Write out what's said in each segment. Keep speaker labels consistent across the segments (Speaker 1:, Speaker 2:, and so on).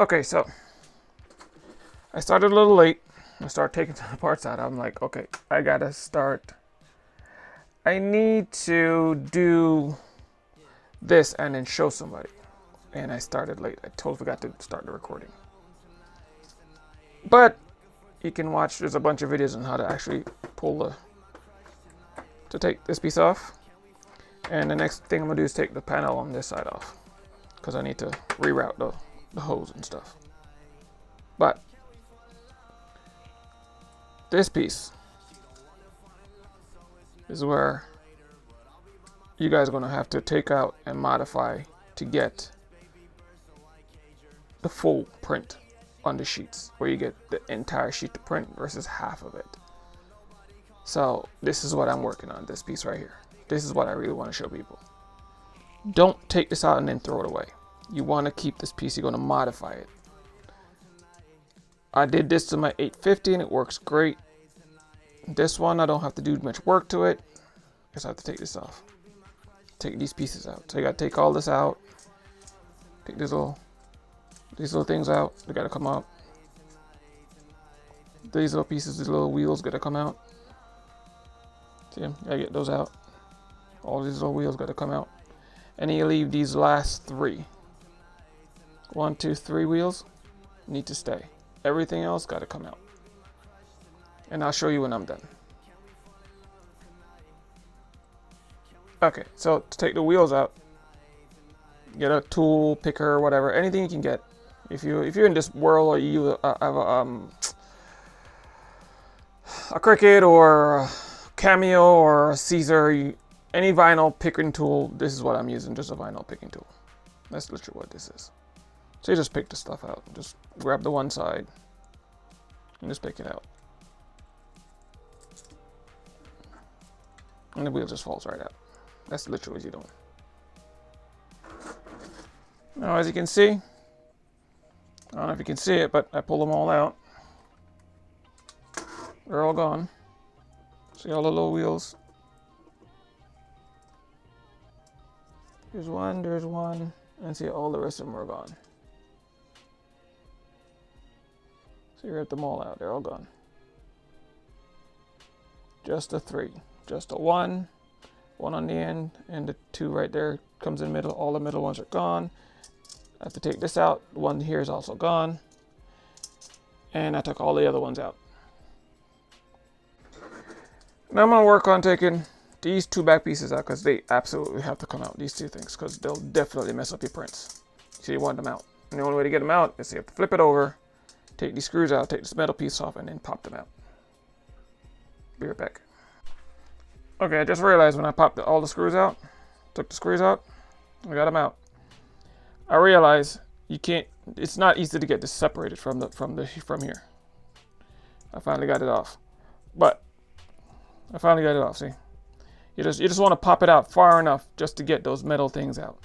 Speaker 1: Okay, so I started a little late. I started taking the parts out. I'm like, okay, I gotta start. I need to do this and then show somebody. And I started late. I totally forgot to start the recording. But you can watch, there's a bunch of videos on how to actually to take this piece off. And the next thing I'm gonna do is take the panel on this side off, because I need to reroute the hose and stuff. But this piece is where you guys are gonna have to take out and modify to get the full print on the sheets, where you get the entire sheet to print versus half of it. So this is what I'm working on, this piece right here. This is what I really want to show people. Don't take this out and then throw it away. You want to keep this piece, you're going to modify it. I did this to my 850 and it works great. This one, I don't have to do much work to it. I just have to take this off. Take these pieces out. So you got to take all this out. Take these little things out. They got to come out. These little pieces, these little wheels got to come out. See them? Gotta get those out. All these little wheels got to come out. And then you leave these last 3. 1, 2, 3 wheels need to stay. Everything else got to come out. And I'll show you when I'm done. Okay, so to take the wheels out, get a tool, picker, whatever, anything you can get. If you're in this world, or you have a Cricut or a Cameo or a Caesar, any vinyl picking tool, this is what I'm using, just a vinyl picking tool. That's literally what this is. So you just pick the stuff out. Just grab the one side and just pick it out. And the wheel just falls right out. That's literally what you're doing. Now, as you can see, I don't know if you can see it, but I pull them all out. They're all gone. See all the little wheels? There's one, and see all the rest of them are gone. So you rip them all out, they're all gone. Just the 3, just a 1 on the end, and the 2 right there comes in the middle. All the middle ones are gone. I have to take this out. The one here is also gone. And I took all the other ones out. Now I'm gonna work on taking these 2 back pieces out, because they absolutely have to come out, these 2 things, because they'll definitely mess up your prints. So you want them out. And the only way to get them out is you have to flip it over, take these screws out, take this metal piece off, and then pop them out. Be right back. Okay, I just realized when I popped all the screws out, took the screws out, I got them out. I realized you can't, it's not easy to get this separated from here. I finally got it off. But I finally got it off, see? You just want to pop it out far enough just to get those metal things out.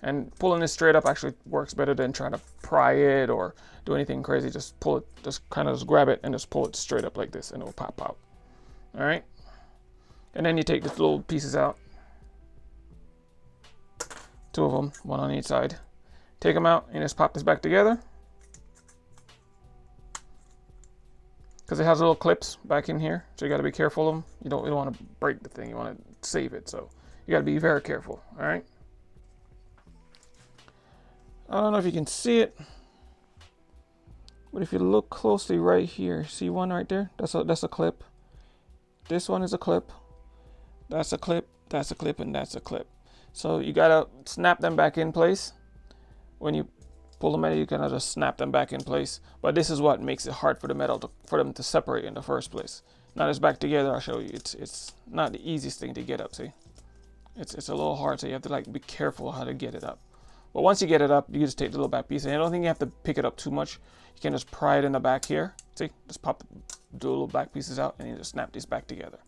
Speaker 1: And pulling this straight up actually works better than trying to pry it or do anything crazy. Just pull it, just kind of grab it and just pull it straight up like this and it'll pop out. All right? And then you take the little pieces out. 2 of them, 1 on each side. Take them out and just pop this back together. Because it has little clips back in here, so you got to be careful of them. You don't want to break the thing, you want to save it, so you got to be very careful. All right. I don't know if you can see it, but if you look closely right here, see one right there? That's a clip. This one is a clip. That's a clip. That's a clip, and that's a clip. So you gotta snap them back in place. When you pull them out, you kind of just snap them back in place. But this is what makes it hard for the metal for them to separate in the first place. Now it's back together. I'll show you. It's not the easiest thing to get up. See, it's a little hard, so you have to like be careful how to get it up. But once you get it up, you just take the little back piece, and I don't think you have to pick it up too much. You can just pry it in the back here. See, just pop the little back pieces out, and you just snap these back together.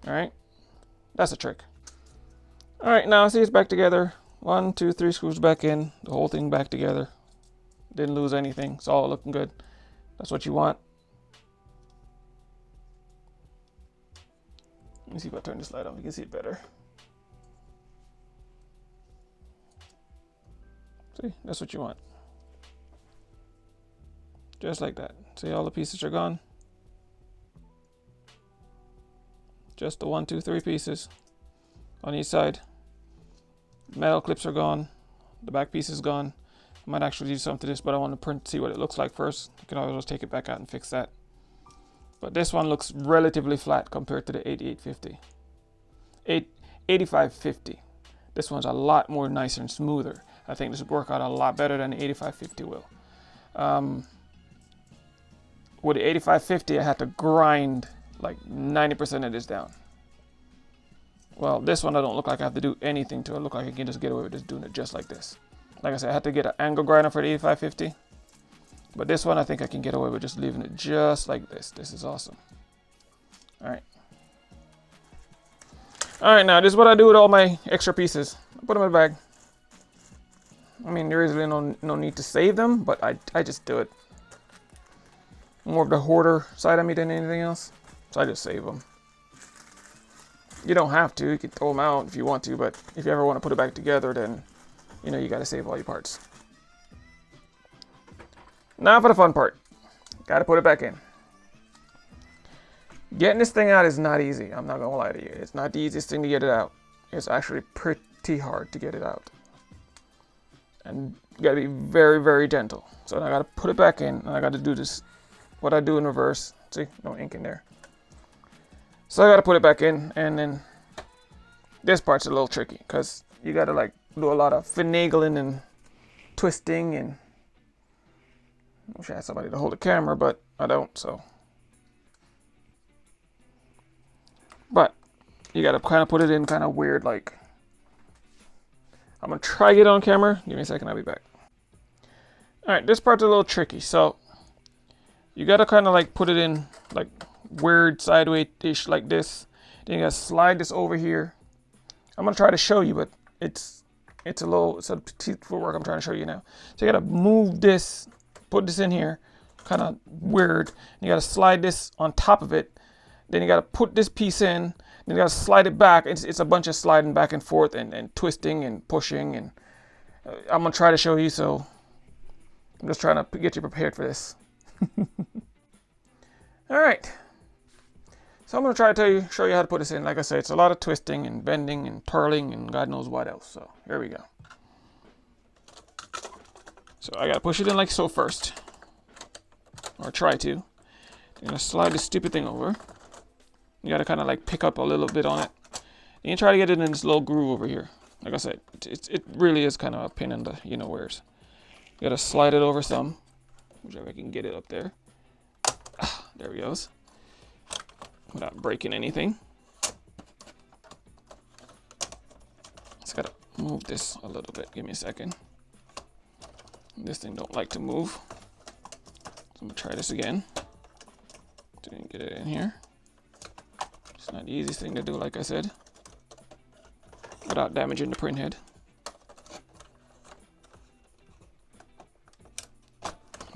Speaker 1: All right, that's a trick. All right, now see it's back together. 1, 2, 3 screws back in, the whole thing back together. Didn't lose anything. It's all looking good. That's what you want. Let me see if I turn this light on. You can see it better. See, that's what you want. Just like that. See, all the pieces are gone. Just the 1, 2, 3 pieces on each side. Metal clips are gone. The back piece is gone. I might actually do something to this, but I want to print, see what it looks like first. You can always take it back out and fix that. But this one looks relatively flat compared to the 8850. 8550. This one's a lot more nicer and smoother. I think this would work out a lot better than the 8550 will. With the 8550, I had to grind like 90% of this down. Well, this one I don't look like I have to do anything to it. I look like I can just get away with just doing it just like this. Like I said, I had to get an angle grinder for the 8550. But this one I think I can get away with just leaving it just like this. This is awesome. Alright. Alright, now this is what I do with all my extra pieces. I put them in the bag. I mean, there is really no need to save them, but I just do it. More of the hoarder side of me than anything else. So I just save them. You don't have to. You can throw them out if you want to, but if you ever want to put it back together, then you know you got to save all your parts. Now for the fun part. Got to put it back in. Getting this thing out is not easy. I'm not going to lie to you. It's not the easiest thing to get it out. It's actually pretty hard to get it out. And you got to be very, very gentle. So now I got to put it back in, and I got to do this, what I do in reverse. See, no ink in there. So I got to put it back in, and then this part's a little tricky because you got to like do a lot of finagling and twisting, and I wish I had somebody to hold the camera, but I don't, so. But you got to kind of put it in kind of weird, like. I'm going to try to get it on camera. Give me a second, I'll be back. All right, this part's a little tricky, so you got to kind of like put it in like weird sideways-ish like this. Then you got to slide this over here. I'm going to try to show you, but it's a footwork I'm trying to show you now. So you got to move this, put this in here, kind of weird. You got to slide this on top of it. Then you got to put this piece in. Then you got to slide it back. It's a bunch of sliding back and forth and twisting and pushing. And I'm going to try to show you, so I'm just trying to get you prepared for this. All right. So I'm going to try to show you how to put this in. Like I said, it's a lot of twisting and bending and twirling and God knows what else. So here we go. So I got to push it in like so first. Or try to. I'm going to slide this stupid thing over. You got to kind of like pick up a little bit on it. And you try to get it in this little groove over here. Like I said, it really is kind of a pain in the you-know-wheres. You got to slide it over some. Whichever I can get it up there. There we goes. Without breaking anything. Just got to move this a little bit. Give me a second. This thing don't like to move. So I'm going to try this again. Didn't get it in here. It's not the easiest thing to do, like I said, without damaging the print head.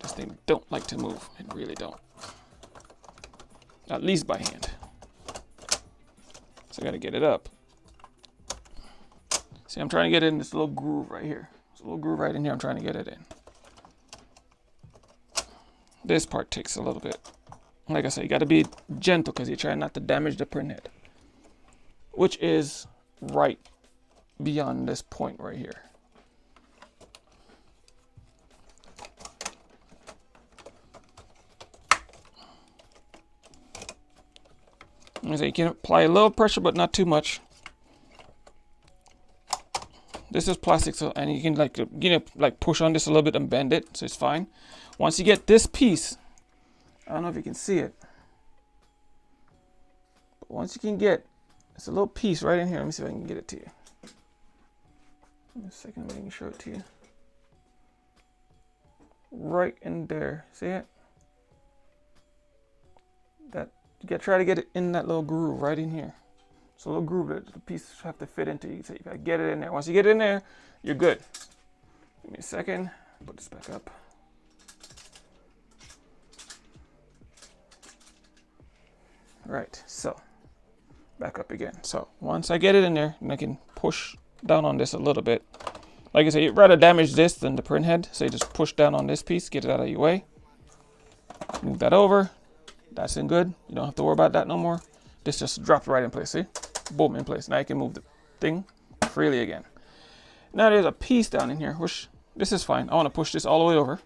Speaker 1: This thing don't like to move. It really don't. At least by hand. So I gotta get it up. See, I'm trying to get it in this little groove right here. There's a little groove right in here I'm trying to get it in. This part takes a little bit. Like I said, you got to be gentle because you're trying not to damage the print head, which is right beyond this point right here. So you can apply a little pressure, but not too much. This is plastic, so and you can like push on this a little bit and bend it, so it's fine. Once you get this piece. I don't know if you can see it. But once you can get, it's a little piece right in here. Let me see if I can get it to you. Give me a second, I can show it to you. Right in there. See it? That you gotta try to get it in that little groove right in here. It's a little groove that the pieces have to fit into. So you gotta get it in there. Once you get it in there, you're good. Give me a second. Put this back up. Right, so back up again. So once I get it in there, and I can push down on this a little bit. Like I said, you'd rather damage this than the print head. So you just push down on this piece, get it out of your way. Move that over. That's in good. You don't have to worry about that no more. This just dropped right in place, see? Boom, in place. Now you can move the thing freely again. Now there's a piece down in here, which this is fine. I want to push this all the way over.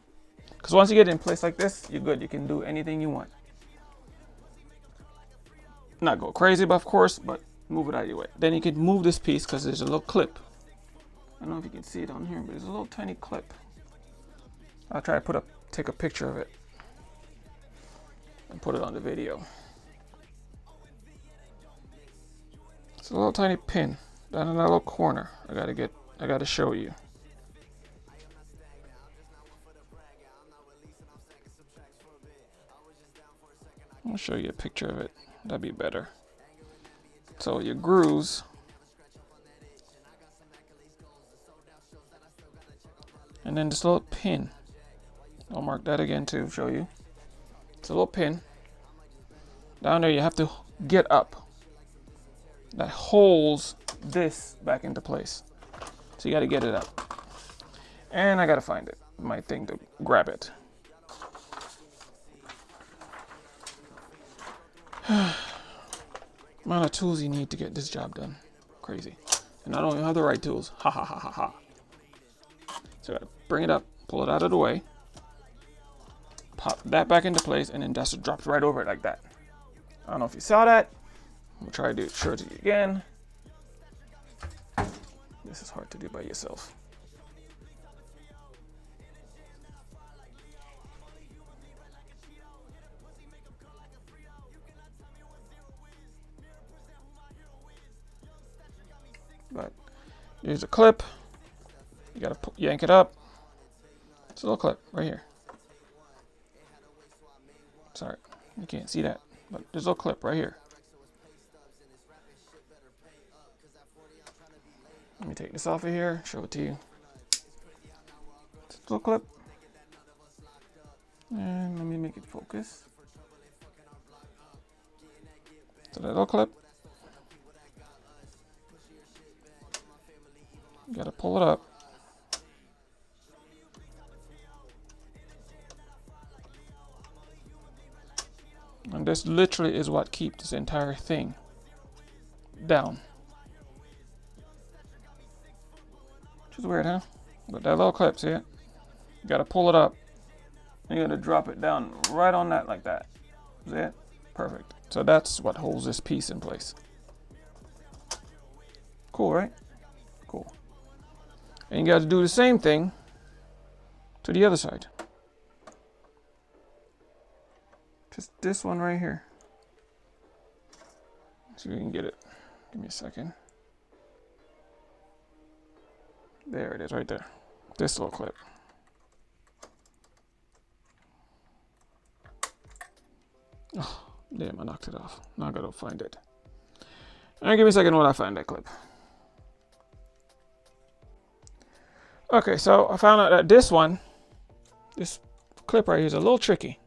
Speaker 1: Because once you get it in place like this, you're good. You can do anything you want. Not go crazy, but of course, but move it out of your way. Then you can move this piece because there's a little clip. I don't know if you can see it on here, but there's a little tiny clip. I'll try to take a picture of it and put it on the video. It's a little tiny pin down in that little corner. I gotta show you. I'll show you a picture of it. That'd be better. So your grooves. And then this little pin. I'll mark that again to show you. It's a little pin. Down there you have to get up. That holds this back into place. So you got to get it up. And I got to find it. My thing to grab it. Amount of tools you need to get this job done. Crazy. And I don't even have the right tools. Ha ha ha ha ha. So I gotta bring it up, pull it out of the way, pop that back into place, and then just drops right over it like that. I don't know if you saw that. I'm gonna try to show it to you again. This is hard to do by yourself. But here's a clip. You gotta yank it up. It's a little clip right here. Sorry, you can't see that, but there's a little clip right here. Let me take this off of here, show it to you. It's a little clip. And let me make it focus. So that little clip. You gotta pull it up. And this literally is what keeps this entire thing down. Which is weird, huh? But that little clip, see it? You gotta pull it up. And you gotta drop it down right on that like that. See it? Perfect. So that's what holds this piece in place. Cool, right? Cool. And you gotta do the same thing to the other side. Just this one right here. See if we can get it. Give me a second. There it is, right there. This little clip. Oh, damn, I knocked it off. Now I gotta find it. Alright, give me a second while I find that clip. Okay, so I found out that this clip right here is a little tricky.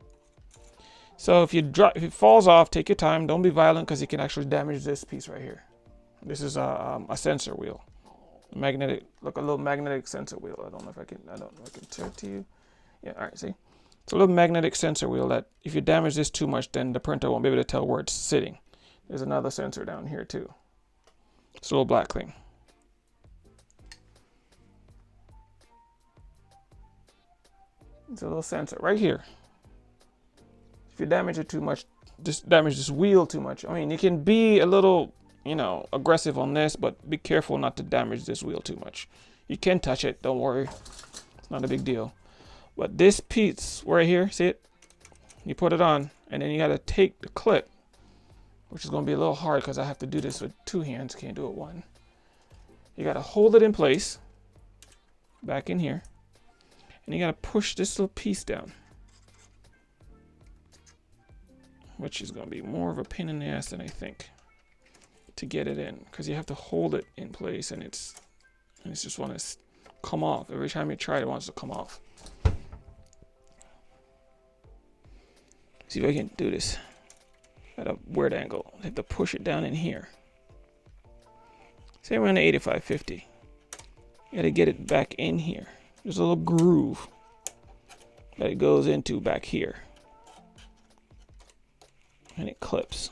Speaker 1: So if it falls off, take your time. Don't be violent because you can actually damage this piece right here. This is a sensor wheel, a little magnetic sensor wheel. I don't know if I can show it to you. Yeah, all right. See, it's a little magnetic sensor wheel that if you damage this too much, then the printer won't be able to tell where it's sitting. There's another sensor down here too. It's a little black thing. It's a little sensor right here. If you damage it too much, just damage this wheel too much. I mean, you can be a little, aggressive on this, but be careful not to damage this wheel too much. You can touch it, don't worry. It's not a big deal. But this piece right here, see it? You put it on, and then you gotta take the clip, which is gonna be a little hard because I have to do this with two hands, can't do it one. You gotta hold it in place, back in here, and you gotta push this little piece down. Which is going to be more of a pain in the ass than I think to get it in, because you have to hold it in place, and it's just want to come off. Every time you try it, it wants to come off. See if I can do this at a weird angle. I have to push it down in here. Say we're on the 8550. You got to get it back in here. There's a little groove that it goes into back here. and it clips.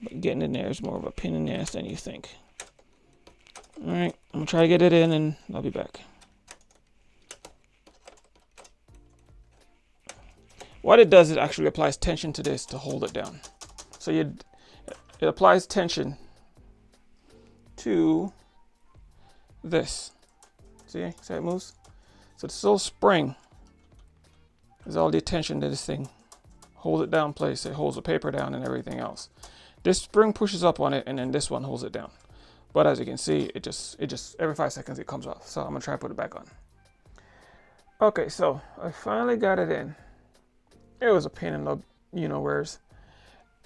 Speaker 1: But getting in there is more of a pain in the ass than you think. All right, I'm gonna try to get it in and I'll be back. What it does is actually applies tension to this to hold it down. So it applies tension to this. See how it moves? So this little spring is all the tension to this thing. Holds it down in place. It holds the paper down and everything else. This spring pushes up on it and then this one holds it down. But as you can see, it just every 5 seconds it comes off. So I'm gonna try to put it back on. Okay, so I finally got it in. It was a pain in the you-know-wheres.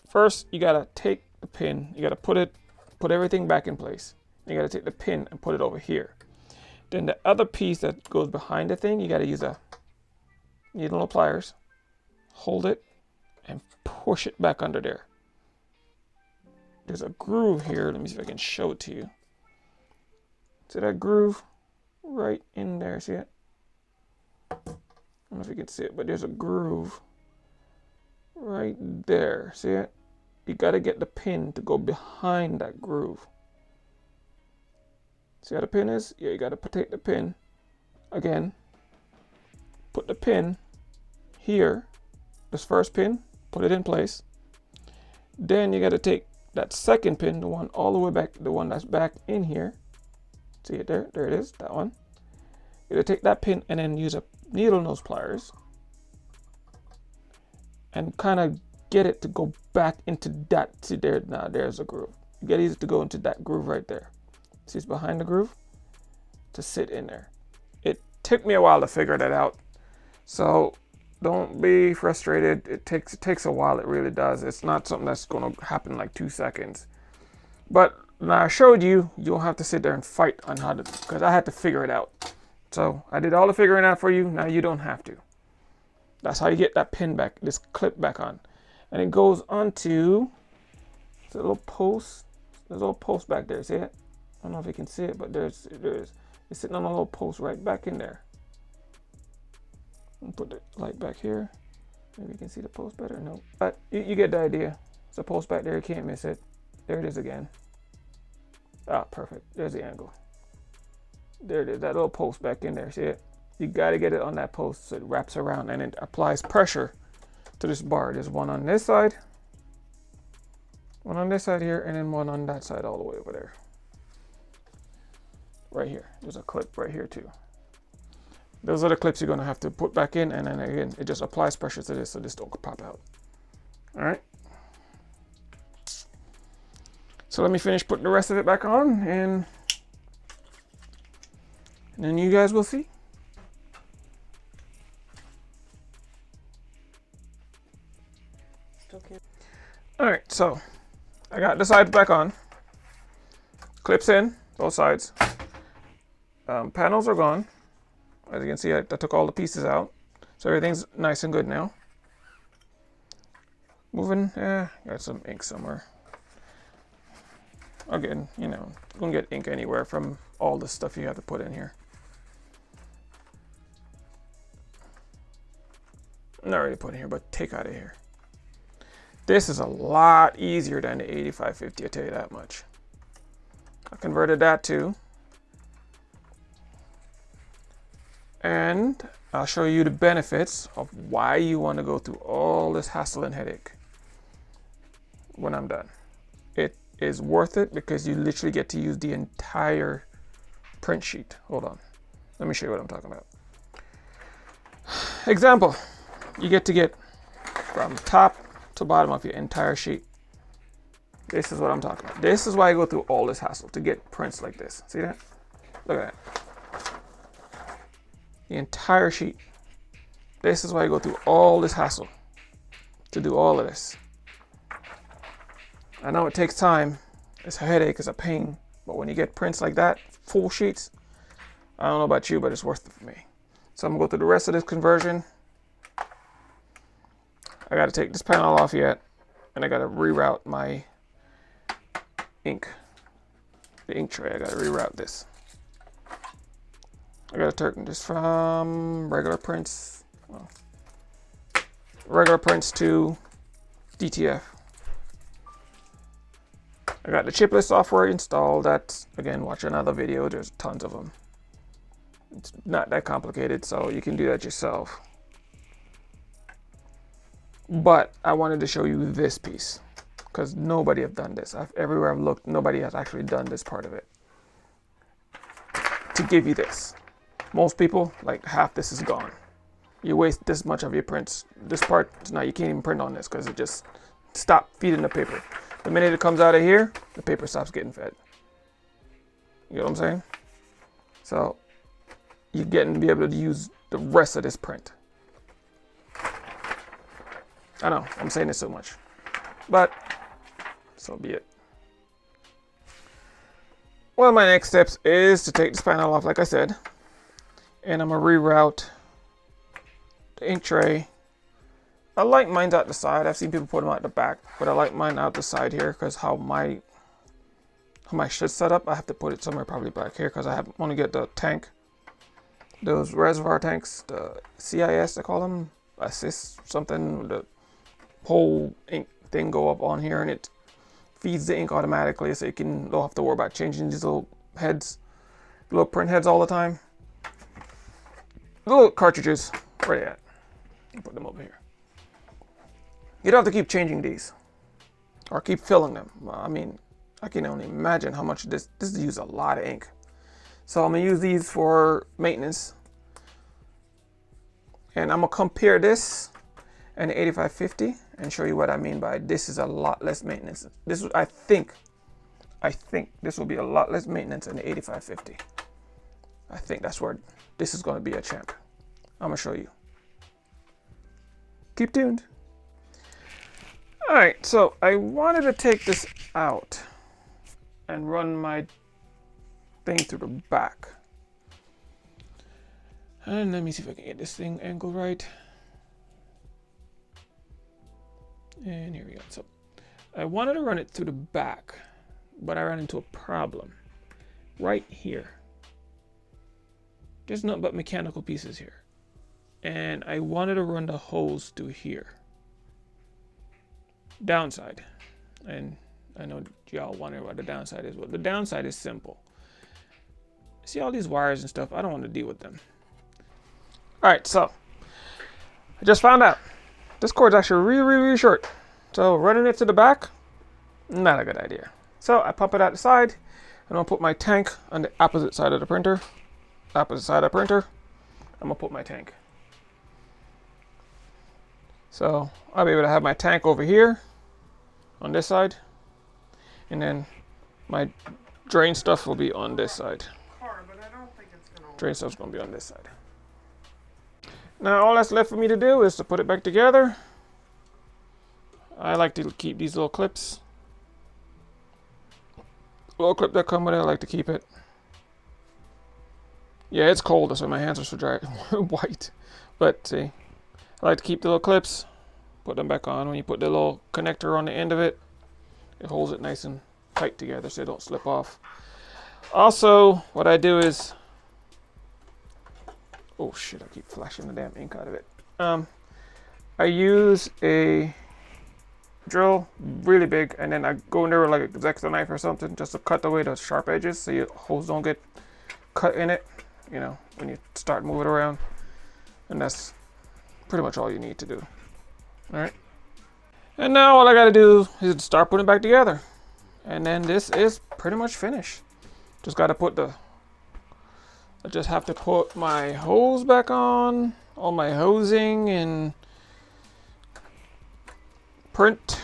Speaker 1: First, you gotta take the pin, you gotta put everything back in place. You gotta take the pin and put it over here. Then the other piece that goes behind the thing, you gotta use a needle and pliers, hold it, and push it back under there. There's a groove here. Let me see if I can show it to you. See that groove right in there? See it? I don't know if you can see it, but there's a groove right there. See it? You got to get the pin to go behind that groove. See how the pin is? Yeah, you got to take the pin again. Put the pin here, this first pin, put it in place. Then you got to take that second pin, the one all the way back, the one that's back in here. See it there? There it is, that one. You got to take that pin and then use a needle nose pliers and kind of get it to go back into that. See there, now there's a groove. You get it to go into that groove right there. See, it's behind the groove to sit in there. It took me a while to figure that out. So don't be frustrated. It takes a while. It really does. It's not something that's going to happen in like 2 seconds. But now I showed you, you don't have to sit there and fight on how to, because I had to figure it out. So I did all the figuring out for you. Now you don't have to. That's how you get that pin back, this clip back on. And it goes onto the little post. There's a little post back there. See it? I don't know if you can see it, but it's sitting on a little post right back in there. I'll put the light back here. Maybe you can see the post better. No, but you get the idea. It's a post back there. You can't miss it. There it is again. Ah, perfect. There's the angle. There it is. That little post back in there. See it? You got to get it on that post so it wraps around and it applies pressure to this bar. There's one on this side, one on this side here, and then one on that side all the way over there. Right here. There's a clip right here too. Those are the clips you're going to have to put back in, and then again, it just applies pressure to this so this don't pop out. All right. So let me finish putting the rest of it back on, and then you guys will see. All right, so I got the sides back on. Clips in, both sides. Panels are gone. As you can see, I took all the pieces out. So everything's nice and good now. Moving, got some ink somewhere. Again, you know, you can get ink anywhere from all the stuff you have to put in here. Not already put in here, but take out of here. This is a lot easier than the 8550, I tell you that much. I converted that too. And I'll show you the benefits of why you want to go through all this hassle and headache when I'm done. It is worth it because you literally get to use the entire print sheet. Hold on. Let me show you what I'm talking about. Example. You get from top to bottom of your entire sheet. This is what I'm talking about. This is why I go through all this hassle to get prints like this. See that? Look at that. The entire sheet. This is why I go through all this hassle to do all of this. I know it takes time. It's a headache, it's a pain. But when you get prints like that, full sheets, I don't know about you, but it's worth it for me. So I'm gonna go through the rest of this conversion. I gotta take this panel off yet, and I gotta reroute my ink. The ink tray, I gotta reroute this. I gotta turn this from regular prints. Well, regular prints to DTF. I got the chipless software installed. That's, again, watch another video. There's tons of them. It's not that complicated, so you can do that yourself. But I wanted to show you this piece because nobody have done this. Everywhere I've looked, nobody has actually done this part of it. To give you this. Most people, like half this is gone. You waste this much of your prints. This part, now you can't even print on this because it just stopped feeding the paper. The minute it comes out of here, the paper stops getting fed. You know what I'm saying? So you're getting to be able to use the rest of this print. I know, I'm saying this so much, but so be it. One of my next steps is to take this panel off, like I said, and I'm gonna reroute the ink tray. I like mine out the side. I've seen people put them out the back, but I like mine out the side here because how my shit's set up, I have to put it somewhere probably back here because I want to get the tank, those reservoir tanks, the CIS they call them, assist something, the whole ink thing go up on here and it feeds the ink automatically, so you don't have to worry about changing these little heads, little print heads all the time. The little cartridges, where they at? I'll put them over here. You don't have to keep changing these or keep filling them. I mean, I can only imagine how much this uses a lot of ink. So I'm gonna use these for maintenance, and I'm gonna compare this and the 8550 and show you what I mean by this is a lot less maintenance. This I think this will be a lot less maintenance than the 8550. I think that's where this is going to be a champ. I'm gonna show you. Keep tuned. All right, so I wanted to take this out and run my thing through the back. And let me see if I can get this thing angled right. And here we go. So I wanted to run it through the back, but I ran into a problem right here. There's nothing but mechanical pieces here. And I wanted to run the hose through here. Downside. And I know y'all wonder what the downside is. Well, the downside is simple. See all these wires and stuff? I don't want to deal with them. All right, so I just found out this cord's actually really short. So running it to the back, not a good idea. So I pump it out the side, and I'll put my tank on the opposite side of the printer. Opposite side of the printer, I'm gonna put my tank. So I'll be able to have my tank over here on this side, and then my drain stuff will be on this side. Drain stuff's gonna be on this side. Now all that's left for me to do is to put it back together. I like to keep these little clips. Little clip that come with it, I like to keep it. Yeah, it's cold, so my hands are so dry, white. But see, I like to keep the little clips, put them back on. When you put the little connector on the end of it, it holds it nice and tight together so they don't slip off. Also, what I do is, oh shit, I keep flashing the damn ink out of it. I use a drill really big, and then I go in there with like a X-Acto knife or something just to cut away the sharp edges so your holes don't get cut in it, you know, when you start moving around. And that's pretty much all you need to do. All right. And now all I got to do is start putting it back together. And then this is pretty much finished. Just got to put I just have to put my hose back on, all my hosing and print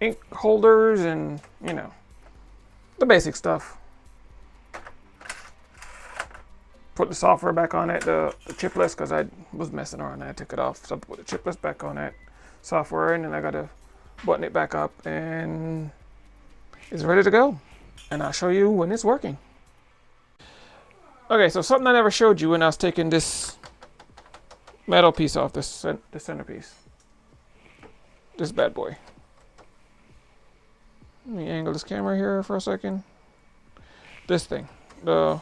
Speaker 1: ink holders and, you know, the basic stuff. Put the software back on it, the chipless, because I was messing around and I took it off. So I put the chipless back on that software, and then I got to button it back up, and it's ready to go. And I'll show you when it's working. Okay, so something I never showed you when I was taking this metal piece off, the centerpiece. This bad boy. Let me angle this camera here for a second. This thing, I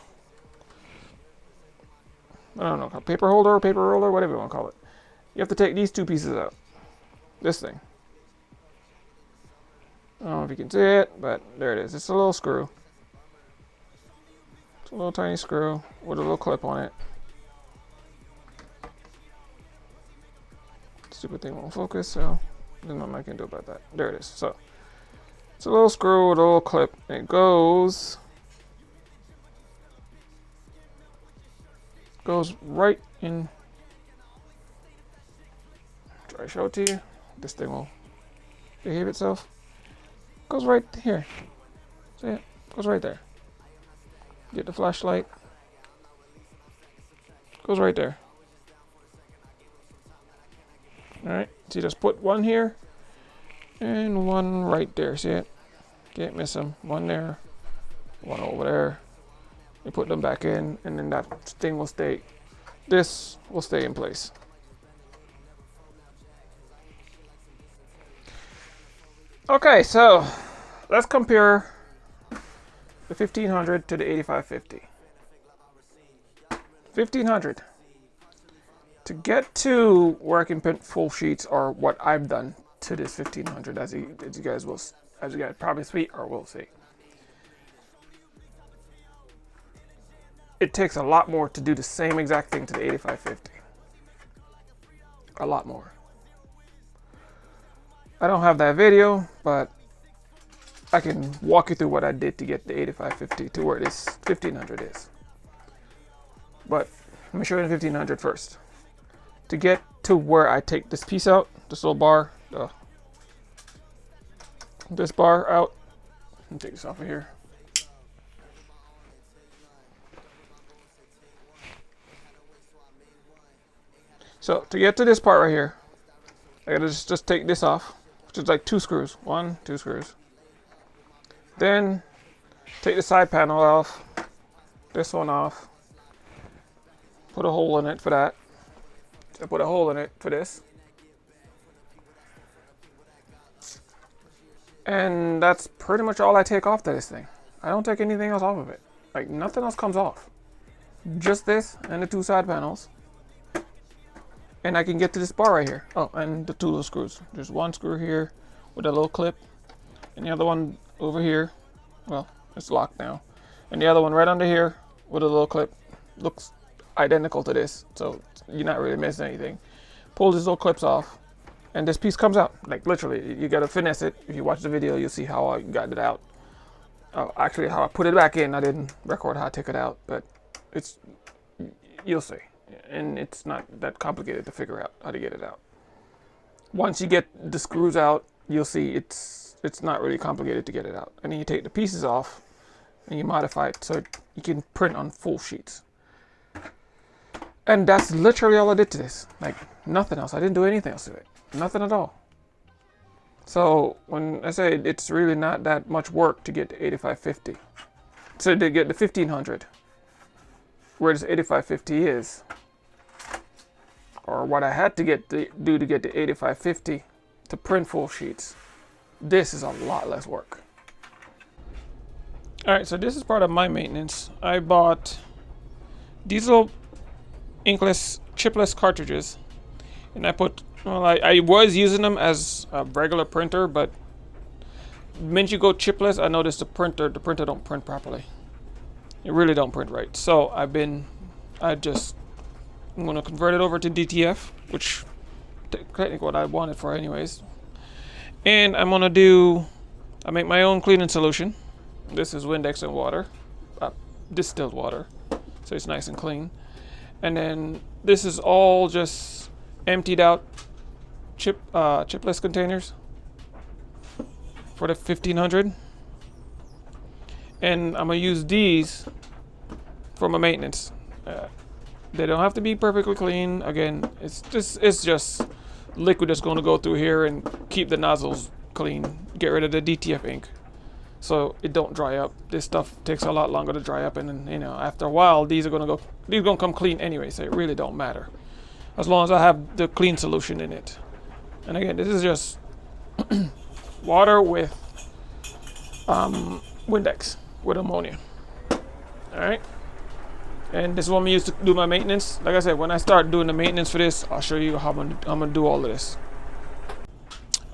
Speaker 1: don't know, paper holder, paper roller, whatever you want to call it. you have to take these two pieces out. This thing. I don't know if you can see it, but there it is. It's a little screw. It's a little tiny screw with a little clip on it. Stupid thing won't focus, so there's nothing I can do about that. There it is. So it's a little screw with a little clip. And it goes right in. Try to show it to you. This thing will behave itself. Goes right here. See it? Goes right there. Get the flashlight. Goes right there. Alright, so you just put one here and one right there. See it? Can't miss them. One there, one over there. You put them back in, and then that thing will stay. This will stay in place. Okay, so let's compare the 1500 to the 8550. 1500. To get to where I can print full sheets, or what I've done to this 1500, as you guys probably see or will see, it takes a lot more to do the same exact thing to the 8550. A lot more. I don't have that video, but I can walk you through what I did to get the 8550 to where this 1500 is. But let me show you the 1500 first. To get to where I take this piece out, this little bar, this bar out, let me take this off of here. So to get to this part right here, I gotta just take this off, which is like 2 screws. 1, 2 screws. Then take the side panel off, this one off, put a hole in it for that. I put a hole in it for this. And that's pretty much all I take off to this thing. I don't take anything else off of it. Like, nothing else comes off. Just this and the 2 side panels. And I can get to this bar right here. Oh, and the 2 little screws. There's 1 screw here with a little clip. And the other one over here. Well, it's locked now. And the other one right under here with a little clip. Looks identical to this, so you're not really missing anything. Pull these little clips off, and this piece comes out. Like, literally, you gotta finesse it. If you watch the video, you'll see how I got it out. Actually, how I put it back in. I didn't record how I took it out, but you'll see. And it's not that complicated to figure out how to get it out. Once you get the screws out, you'll see it's not really complicated to get it out. And then you take the pieces off, and you modify it so you can print on full sheets. And that's literally all I did to this. Like, nothing else. I didn't do anything else to it. Nothing at all. So when I say it's really not that much work to get to 8550. So to get the 1500, where this 8550 is, or what I had to do to get the 8550 to print full sheets, this is a lot less work. All right, so this is part of my maintenance. I bought these little inkless, chipless cartridges, and I put, well, I was using them as a regular printer, but once you go chipless, I noticed the printer don't print properly. It really don't print right. So I'm gonna convert it over to DTF, which technically what I want it for anyways. And I make my own cleaning solution. This is Windex and water, distilled water, so it's nice and clean. And then this is all just emptied out chipless containers for the 1500. And I'm gonna use these for my maintenance. They don't have to be perfectly clean. Again, it's just liquid that's going to go through here and keep the nozzles clean. Get rid of the DTF ink, so it don't dry up. This stuff takes a lot longer to dry up, and then, after a while these are gonna come clean anyway, so it really don't matter as long as I have the clean solution in it. And again, this is just water with Windex with ammonia. All right, And this is what I'm used to do my maintenance. Like I said, when I start doing the maintenance for this, I'll show you how I'm gonna do all of this.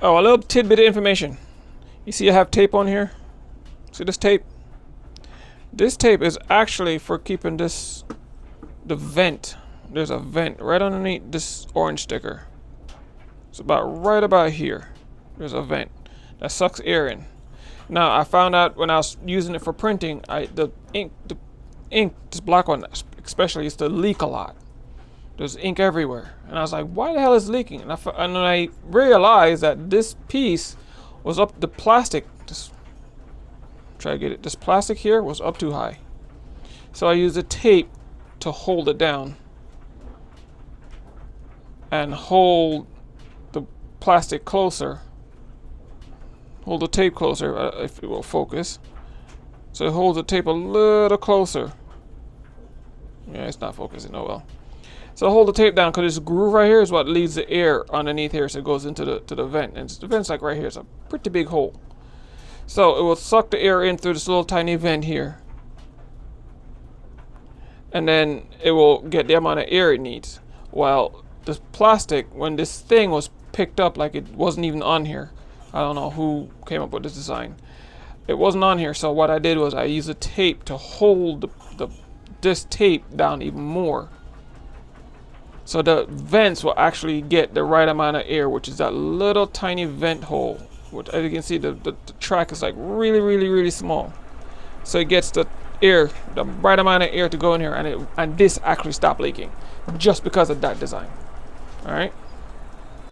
Speaker 1: Oh, a little tidbit of information. You see I have tape on here? See this tape? This tape is actually for keeping the vent. There's a vent right underneath this orange sticker. It's right about here. There's a vent that sucks air in. Now I found out when I was using it for printing, the ink, this black one especially, used to leak a lot. There's ink everywhere, and I was like, why the hell is it leaking? And I realized that this piece was up, the plastic, this plastic here was up too high. So I used a tape to hold it down and hold the plastic closer. Hold the tape closer, if it will focus. So it holds the tape a little closer. Yeah, it's not focusing, oh well. So hold the tape down, because this groove right here is what leads the air underneath here, so it goes into the vent. And the vent's like right here. It's a pretty big hole. So it will suck the air in through this little tiny vent here. And then it will get the amount of air it needs. While this plastic, when this thing was picked up, like it wasn't even on here. I don't know who came up with this design. It wasn't on here, so what I did was I used a tape to hold this tape down even more. So the vents will actually get the right amount of air, which is that little tiny vent hole. Which, as you can see, the track is like really, really, really small. So it gets the air, the right amount of air to go in here, and this actually stopped leaking just because of that design. All right.